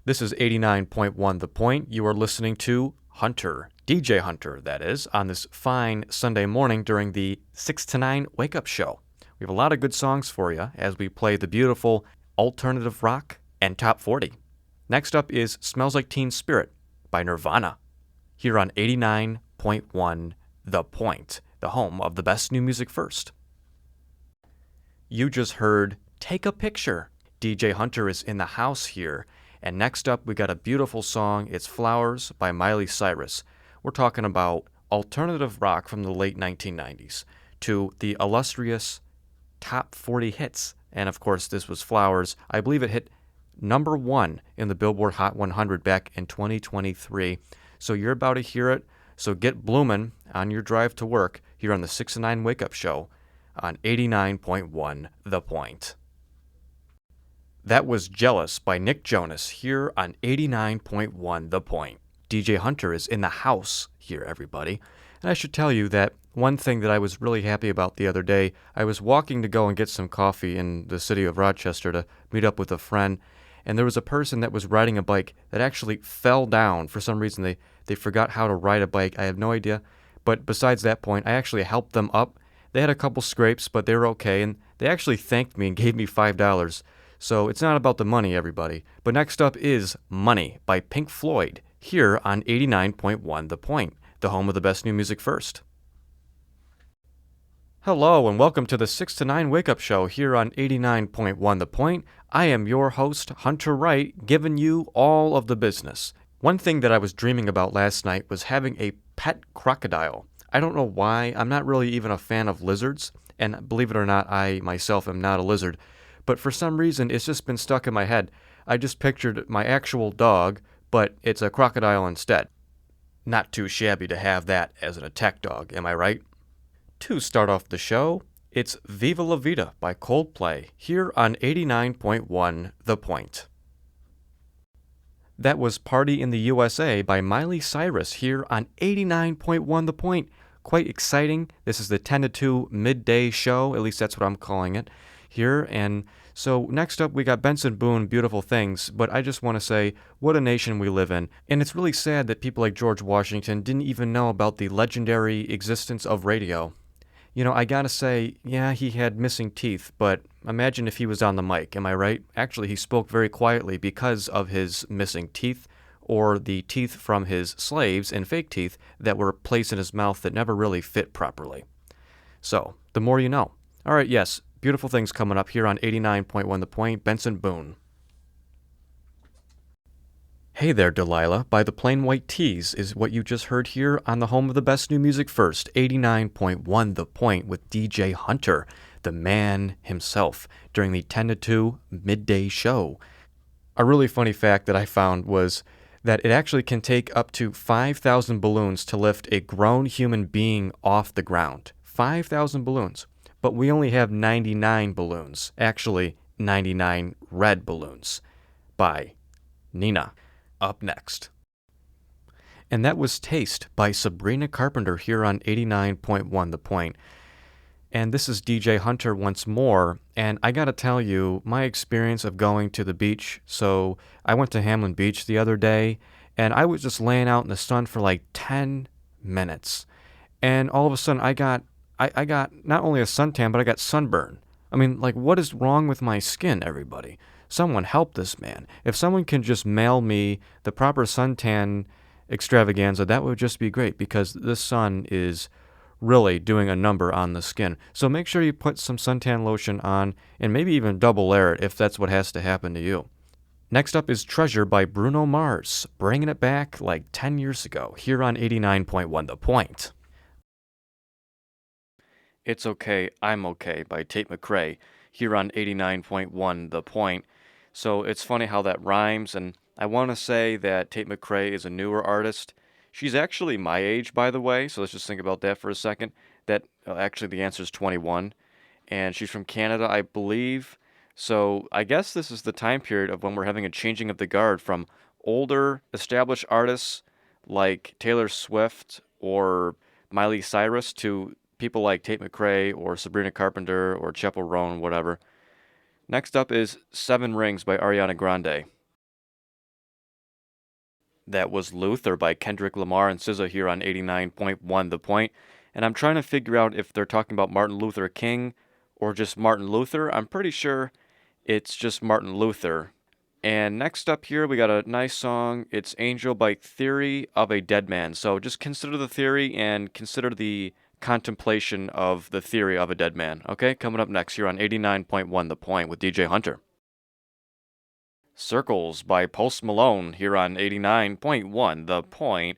This is 89.1 The Point. You are listening to Hunter, DJ Hunter, that is, on this fine Sunday morning during the 6 to 9 Wake Up Show. We have a lot of good songs for you as we play the beautiful alternative rock and top 40. Next up is Smells Like Teen Spirit by Nirvana, here on 89.1 The Point, the home of the best new music first. You just heard Take a Picture. DJ Hunter is in the house here. And next up, we got a beautiful song. It's Flowers by Miley Cyrus. We're talking about alternative rock from the late 1990s to the illustrious top 40 hits. And of course, this was Flowers. I believe it hit number 1 in the Billboard Hot 100 back in 2023. So you're about to hear it. So get bloomin' on your drive to work here on the 6 to 9 Wake Up Show on 89.1 The Point. That was Jealous by Nick Jonas here on 89.1 The Point. DJ Hunter is in the house here, everybody. And I should tell you that one thing that I was really happy about the other day, I was walking to go and get some coffee in the city of Rochester to meet up with a friend, and there was a person that was riding a bike that actually fell down. For some reason, they forgot how to ride a bike. I have no idea. But besides that point, I actually helped them up. They had a couple scrapes, but they were okay, and they actually thanked me and gave me $5. So it's not about the money, everybody. But next up is Money by Pink Floyd, here on 89.1 The Point, the home of the best new music first. Hello, and welcome to the 6 to 9 Wake Up Show here on 89.1 The Point. I am your host, Hunter Wright, giving you all of the business. One thing that I was dreaming about last night was having a pet crocodile. I don't know why. I'm not really even a fan of lizards, and believe it or not, I myself am not a lizard. But for some reason, it's just been stuck in my head. I just pictured my actual dog, but it's a crocodile instead. Not too shabby to have that as an attack dog, am I right? To start off the show, it's Viva La Vida by Coldplay, here on 89.1 The Point. That was Party in the USA by Miley Cyrus, here on 89.1 The Point. Quite exciting. This is the 10 to 2 midday show, at least that's what I'm calling it here. And so next up we got Benson Boone, Beautiful Things, but I just want to say what a nation we live in. And it's really sad that people like George Washington didn't even know about the legendary existence of radio. You know, I gotta say, yeah, he had missing teeth, but imagine if he was on the mic, am I right? Actually, he spoke very quietly because of his missing teeth, or the teeth from his slaves and fake teeth that were placed in his mouth that never really fit properly. So, the more you know. All right, yes, Beautiful Things coming up here on 89.1 The Point, Benson Boone. Hey There, Delilah by the Plain White T's is what you just heard here on the home of the best new music first, 89.1 The Point with DJ Hunter, the man himself, during the 10 to 2 midday show. A really funny fact that I found was that it actually can take up to 5,000 balloons to lift a grown human being off the ground. 5,000 balloons. But we only have 99 balloons. Actually, 99 red balloons. By Nina. Up next. And that was Taste by Sabrina Carpenter here on 89.1 The Point. And this is DJ Hunter once more. And I gotta tell you, my experience of going to the beach. So I went to Hamlin Beach the other day, and I was just laying out in the sun for like 10 minutes. And all of a sudden I got not only a suntan, but I got sunburn. I mean, like, what is wrong with my skin, everybody? Someone help this man. If someone can just mail me the proper suntan extravaganza, that would just be great, because this sun is really doing a number on the skin. So make sure you put some suntan lotion on, and maybe even double layer it if that's what has to happen to you. Next up is Treasure by Bruno Mars, bringing it back like 10 years ago, here on 89.1 The Point. It's Okay, I'm Okay by Tate McRae, here on 89.1 The Point. So it's funny how that rhymes, and I want to say that Tate McRae is a newer artist. She's actually my age, by the way, so let's just think about that for a second. Actually, the answer is 21, and she's from Canada, I believe. So I guess this is the time period of when we're having a changing of the guard from older, established artists like Taylor Swift or Miley Cyrus to people like Tate McRae or Sabrina Carpenter or Chappell Roan, whatever. Next up is Seven Rings by Ariana Grande. That was Luther by Kendrick Lamar and SZA here on 89.1 The Point. And I'm trying to figure out if they're talking about Martin Luther King or just Martin Luther. I'm pretty sure it's just Martin Luther. And next up here, we got a nice song. It's Angel by Theory of a Dead Man. So just consider the theory and consider the contemplation of the theory of a dead man. Okay, coming up next here on 89.1 The Point with DJ Hunter. Circles by Post Malone here on 89.1 The Point.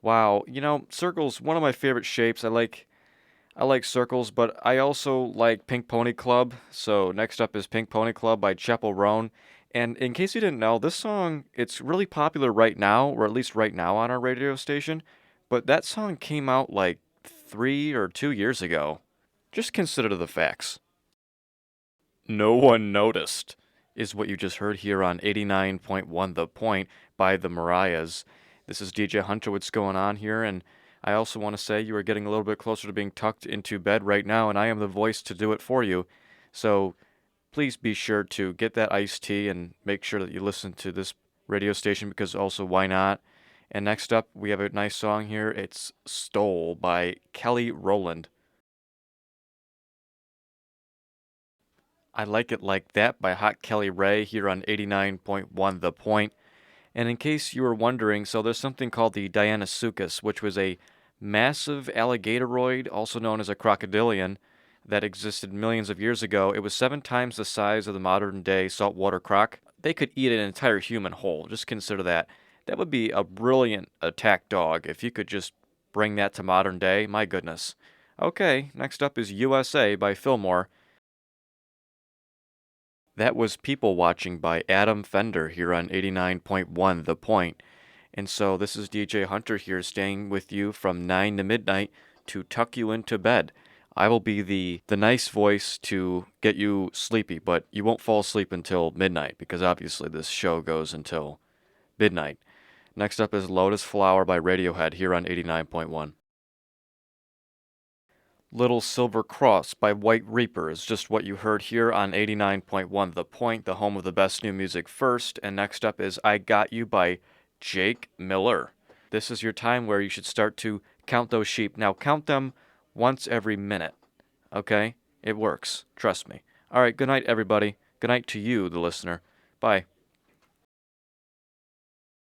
Wow, circles, one of my favorite shapes. I like circles, but I also like Pink Pony Club. So next up is Pink Pony Club by Chappell Roan. And in case you didn't know, this song, it's really popular right now, or at least right now on our radio station, but that song came out like 3 or 2 years ago. Just consider the facts. No One Noticed is what you just heard here on 89.1 The Point by the Mariahs. This is DJ Hunter. What's going on here? And I also want to say you are getting a little bit closer to being tucked into bed right now, and I am the voice to do it for you. So please be sure to get that iced tea and make sure that you listen to this radio station, because also why not? And next up, we have a nice song here. It's Stole by Kelly Rowland. I Like It Like That by Hot Kelly Ray here on 89.1 The Point. And in case you were wondering, so there's something called the Dianosuchus, which was a massive alligatoroid, also known as a crocodilian, that existed millions of years ago. It was 7 times the size of the modern-day saltwater croc. They could eat an entire human whole. Just consider that. That would be a brilliant attack dog if you could just bring that to modern day. My goodness. Okay, next up is USA by Fillmore. That was People Watching by Adam Fender here on 89.1 The Point. And so this is DJ Hunter here, staying with you from 9 to midnight to tuck you into bed. I will be the nice voice to get you sleepy, but you won't fall asleep until midnight, because obviously this show goes until midnight. Next up is Lotus Flower by Radiohead here on 89.1. Little Silver Cross by White Reaper is just what you heard here on 89.1 The Point, the home of the best new music first. And next up is I Got You by Jake Miller. This is your time where you should start to count those sheep. Now count them once every minute, okay? It works. Trust me. All right, good night, everybody. Good night to you, the listener. Bye.